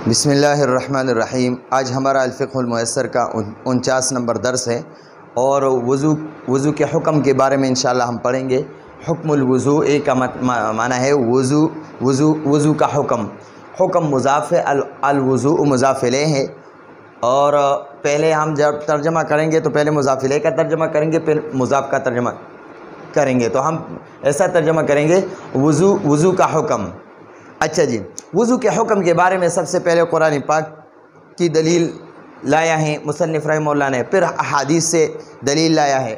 बिस्मिल्लाहिर्रहमानिर्रहीम। आज हमारा अल-फ़िक़्हुल मुयस्सर का 49 नंबर दर्स है और वज़ू के हुक्म के बारे में इंशाअल्लाह हम पढ़ेंगे। हुक्मुल वज़ू का माना है वज़ू का हुक्म मुज़ाफ़ अल वज़ू मुज़ाफ़ इलैह है। और पहले हम जब तर्जमा करेंगे तो पहले मुज़ाफ़ इलैह का तर्जमा करेंगे, फिर मुज़ाफ़ का तर्जमा करेंगे। तो हम ऐसा तर्जमा करेंगे वज़ू का हुक्म। अच्छा जी, वज़ू के हुक्म के बारे में सबसे पहले कुरान पाक की दलील लाया है मुसन्निफ़ रहमहुल्लाह ने, फिर अहादीस से दलील लाया है।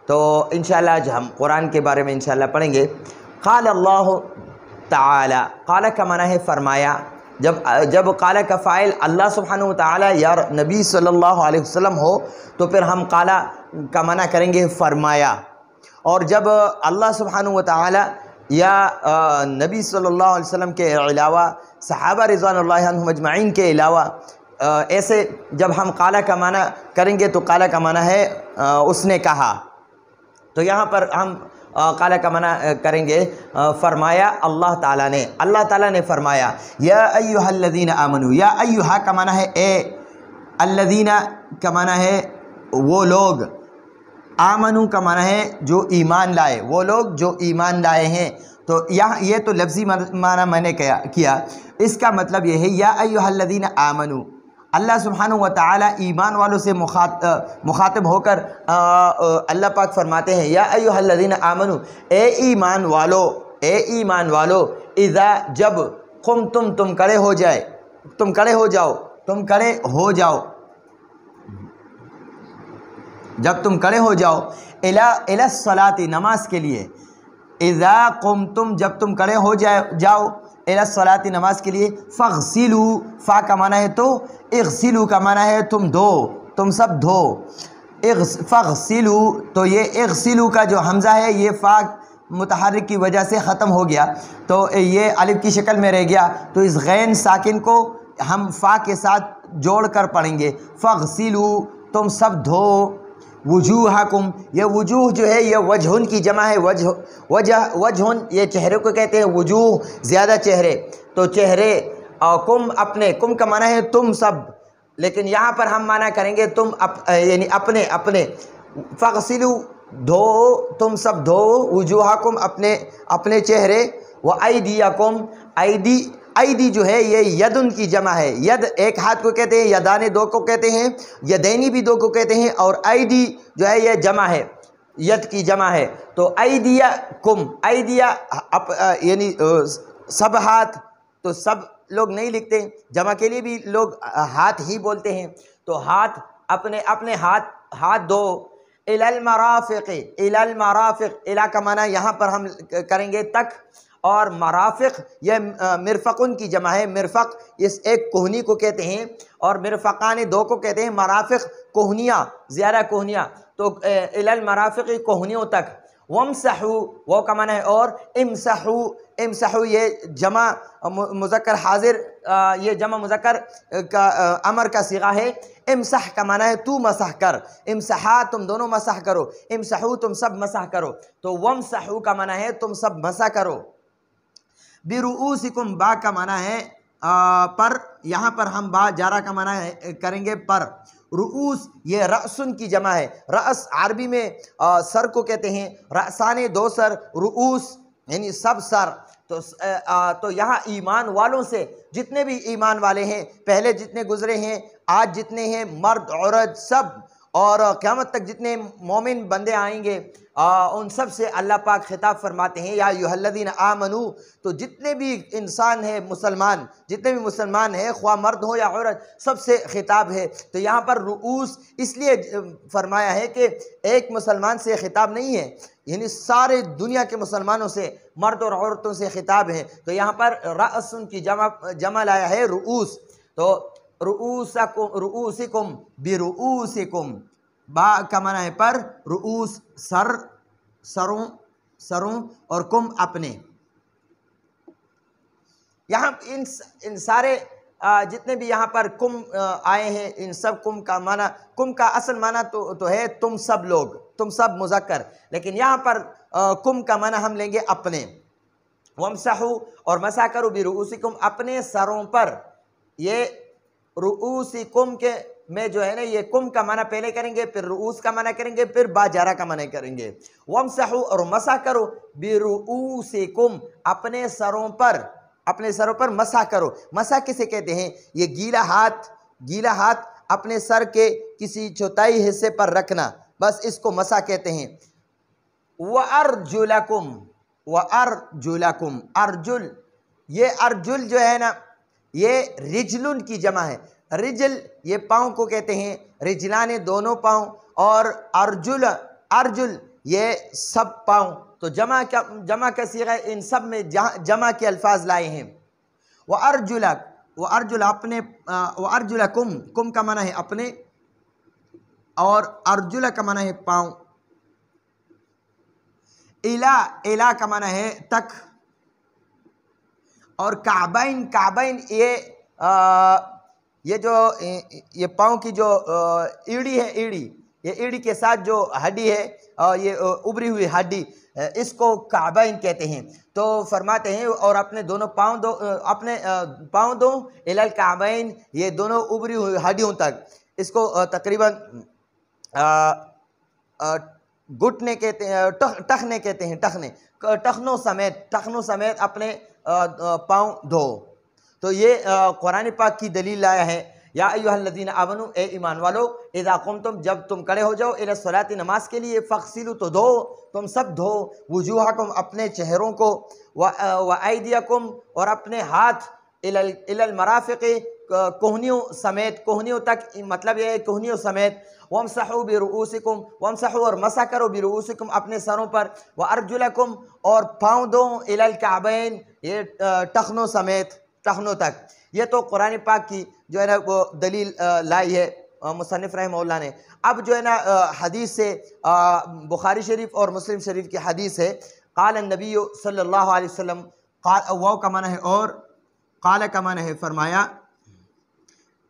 तो इंशाअल्लाह आज हम कुरान के बारे में इंशाअल्लाह पढ़ेंगे। क़ाल अल्लाह ताला, क़ाल का माना है फरमाया। जब क़ाल का फ़ाइल अल्लाह सुब्हानहु व तआला या नबी सल्लल्लाहु अलैहि वसल्लम हो तो फिर हम क़ाल का माना करेंगे फरमाया। और जब अल्लाह सुब्हानहु व तआला या नबी सल्लल्लाहु अलैहि वसल्लम के अलावा सहाबा रिज़वानुल्लाहि अन्हुम अजमईन के अलावा ऐसे जब हम क़ाला का माना करेंगे तो क़ाला का माना है उसने कहा। तो यहाँ पर हम क़ाला का माना करेंगे फरमाया अल्लाह ताला ने फरमाया। या अय्युहल्लज़ीना आमनू, या अय्युहा का माना है ए, अल्लज़ीना का माना है वो लोग, आमनू का माना है जो ईमान लाए, वो लोग जो ईमान लाए हैं। तो यहाँ ये तो लफ्ज़ी माना मैंने किया, इसका मतलब ये है या अय्युहल्लज़ीना आमनू। अल्लाह सुब्हानहु व तआला ईमान वालों से मुखातिब होकर अल्लाह पाक फरमाते हैं या अय्युहल्लज़ीना आमनू, ए ईमान वालो, इज़ा जब तुम खड़े हो जाओ, जब तुम खड़े हो जाओ इला सलाती नमाज के लिए, इज़ा कुमतुम जब तुम खड़े हो जाओ इला सलाती नमाज के लिए, फ़ग़सिलू फ़ा का माना है तो, इग़सिलू का माना है तुम सब धो। फ़ग़सिलू तो ये इग़सिलू का जो हमज़ा है ये फ़ा मुतहर्रिक की वजह से ख़त्म हो गया तो ये अलिफ की शक्ल में रह गया। तो इस गैन साकिन को हम फ़ा के साथ जोड़ कर पढ़ेंगे। फ़ग़सिलू तुम सब धो। वजूहकुम, ये वजूह जो है ये वजहुन की जमा है। वजहुन ये चेहरे को कहते हैं, वजूह ज़्यादा चेहरे। तो चेहरे और कुम अपने, कुम का माना है तुम सब, लेकिन यहाँ पर हम माना करेंगे तुम यानी अपने। फ़ग़सिलू धो, तुम सब धो, वजूहकुम अपने चेहरे, व ऐदियकुम, ऐदी जो है ये यदुन की जमा है। यद एक हाथ को कहते हैं, यदाने दो को कहते हैं, यदैनी भी दो को कहते हैं, और ऐदी जो है ये जमा है, यद की जमा है। तो ऐदिया कुम, ऐदिया यानी सब हाथ, तो सब लोग नहीं लिखते, जमा के लिए भी लोग हाथ ही बोलते हैं। तो हाथ अपने हाथ दो। इलल मराफ़िक़, इला का माना यहाँ पर हम करेंगे तक, और मराफ़िक़ यह मिरफ़क़ुन की जमा है। मिरफ़क़ इस एक कोहनी को कहते हैं, और मिरफ़क़ाने दो को कहते हैं। मराफ़िक़ कोहनियाँ, ज़्यादा कोहनियाँ। तो इलल मराफ़िक़ कोहनियों तक। वमसहू वो का माना है और, इमसहू ये जमा मुज़क्कर हाज़िर, ये जमा मुज़क्कर का अमर का सिगा है। इमसह का माना है तू मसह कर, इमसहा तुम दोनों मसह करो, इमसहू तुम सब मसह करो। तो वमसहू का माना है तुम सब मसह करो। बिरुऊसिकुम, बा का माना है पर, यहाँ पर हम बा जारा का माना है करेंगे पर। रुऊस ये रअसुन की जमा है। रअस अरबी में सर को कहते हैं, रअसाने दो सर, रुऊस यानी सब सर। तो यहाँ ईमान वालों से, जितने भी ईमान वाले हैं, पहले जितने गुजरे हैं, आज जितने हैं, मर्द औरत सब, और क़यामत तक जितने मोमिन बंदे आएंगे उन सब से अल्लाह पाक खिताब फरमाते हैं या अय्युहल्लज़ीना आमनू। तो जितने भी इंसान है मुसलमान, जितने भी मुसलमान हैं, ख्वाह मर्द हो या औरत, सबसे खिताब है। तो यहाँ पर रुऊस इसलिए फरमाया है कि एक मुसलमान से खिताब नहीं है, यानी सारे दुनिया के मुसलमानों से, मर्द और औरतों से खिताब है। तो यहाँ पर रअसुन की जमा लाया है रुऊस। तो रुऊसिकुम बिरुऊसिकुम, बा का माना है पर, रुऊस सरों, और कुम अपने। यहाँ इन सारे जितने भी यहाँ पर कुम आए हैं, इन सब कुम का माना, कुम का असल माना तो है तुम सब लोग, तुम सब मुज़क्कर, लेकिन यहाँ पर कुम का माना हम लेंगे अपने। वमसहू और मसा करो बिरुऊसिकुम, अपने सरों पर, ये रुऊसिकुम के में जो है ना, ये कुम का माना पहले करेंगे, फिर रुऊस का माना करेंगे, फिर बाजारा का माना करेंगे। वमसहू और मसा करो बिरुऊसिकुम अपने सरों पर मसा करो। मसा किसे कहते हैं? ये गीला हाथ अपने सर के किसी चौथाई हिस्से पर रखना, बस इसको मसा कहते हैं। व अर्जुलकुम अर्जुल, ये अर्जुल जो है ना, ये रिजलुन की जमा है। रिजल ये पाँव को कहते हैं, रिजलाने दोनों पाँव, और अर्जुल ये सब पाँव। तो जमा का सीगा है, इन सब में जमा के अल्फाज लाए हैं। व अर्जुलकुम, कुम का माना है अपने, और अर्जुल का माना है पाँव। इला का माना है तक, और काबैन ये पाँव की जो एड़ी है, ये एड़ी के साथ जो हड्डी है, ये उभरी हुई हड्डी, इसको काबैन कहते हैं। तो फरमाते हैं और अपने दोनों पाँव दो इलल काबैन, ये दोनों उभरी हुई हड्डियों तक, इसको तकरीबन घुटने कहते हैं, टखने कहते हैं, टखनों समेत अपने पाँव धो। तो ये कुरान पाक की दलील लाया है। या अय्युहल्लज़ीना आमनू, ए ईमान वालो, इज़ा कुमतुम, जब तुम खड़े हो जाओ, इला सलाती, नमाज के लिए, फ़ग़सिलू, तो धो, तुम सब धो, वुजूहकुम, अपने चेहरों को, व ऐदियकुम, और अपने हाथ, इलल मराफ़िक़, कोहनियों समेत, कोहनियों तक, मतलब ये कोहनियों समेत। वमसहू बिरुऊसिकुम, वमसहू और मसा करो बिरुऊसिकुम अपने सरों पर, व अर्जुलकुम और पाँव दो, इलल काबैन, ये टखनों समेत, टखनों तक। ये तो कुरान पाक की जो है ना वो दलील लाई है मुसन्निफ़ रहमहुल्लाह ने। अब जो है ना हदीस से, बुखारी शरीफ और मुस्लिम शरीफ की हदीस है, क़ाल नबी सल्लल्लाहु अलैहि वसल्लम, वाव का माना है और क़ाल का माना है फरमाया।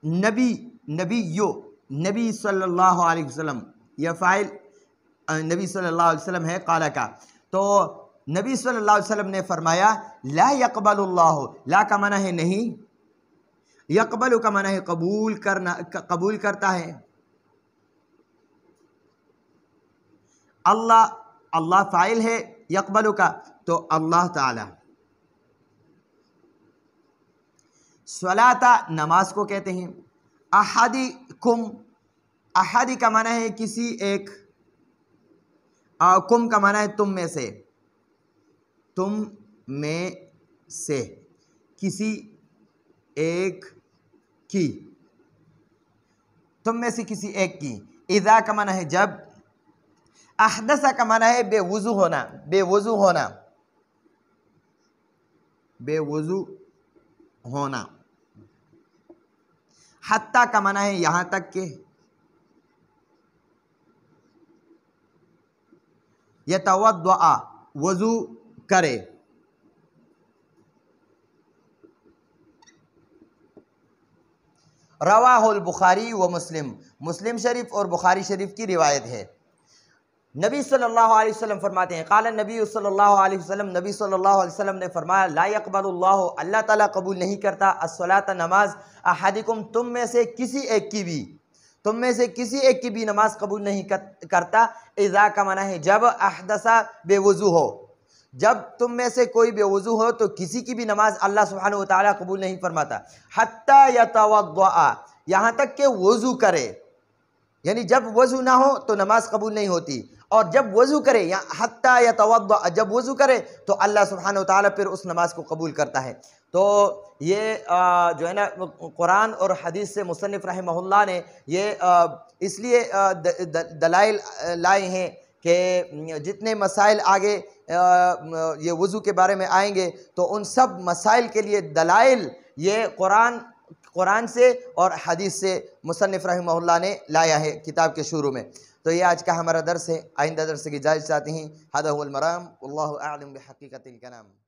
नबी सल्लल्लाहु अलैहि वसल्लम, यह फ़ाइल नबी सल्लल्लाहु अलैहि वसल्लम है क़ाल का। तो नबी सल्लल्लाहु अलैहि वसल्लम ने फरमाया, ला यक़बलुल्लाहु, ला का माना है नहीं, यक़बलु का माना है कबूल करना, कबूल करता है। अल्लाह फ़ाइल है, यक़बलु का तो अल्लाह ताला। स्वलाता नमाज को कहते हैं। अहदिकुम, अहदी का माना है किसी एक, कुम का माना है तुम में से, किसी एक की, तुम में से किसी एक की। इज़ा का माना है जब, अहदसा का माना है बेवुज़ू होना, हत्ता का माना है यहाँ तक के, यतवद्दअ वज़ू करे। रवाहुल बुखारी व मुस्लिम शरीफ और बुखारी शरीफ की रिवायत है। नबी सल्लल्लाहु अलैहि वसल्लम फरमाते हैं, क़ाल नबी सल्लल्लाहु अलैहि वसल्लम, नबी सल्लल्लाहु अलैहि वसल्लम ने फरमाया, ला यक़बलुल्लाहु, अल्लाह ताला कबूल नहीं करता, अस्सलात नमाज, अहदिकुम, तुम में से किसी एक की भी नमाज कबूल नहीं करता। इज़ा का माना है जब, अहदसा बेवुज़ू हो, जब तुम में से कोई बेवुज़ू हो तो किसी की भी नमाज अल्लाह सुब्हानहु व तआला कबूल नहीं फरमाता। हत्ता यतवद्दअ, यहाँ तक के वज़ू करे, यानी जब वज़ू ना हो तो नमाज कबूल नहीं होती, और जब वज़ू करे, या हत्ता यतवद्दअ, जब वज़ू करे तो अल्लाह सुब्हानहु व तआला फिर उस नमाज को कबूल करता है। तो ये जो है ना कुरान और हदीस से मुसन्निफ़ रहमहुल्लाह ने ये इसलिए दलाइल लाए हैं कि जितने मसाइल आगे ये वज़ू के बारे में आएंगे तो उन सब मसाइल के लिए दलाइल ये कुरान से और हदीस से मुसन्निफ़ रहमहुल्लाह ने लाया है किताब के शुरू में। तो ये आज का हमारा दर्स है। आइंदा दर्स की इजाज़त चाहते हैं। हादा हुवल मराम, वल्लाहु अअलम बिहक़ीक़तिल कलाम।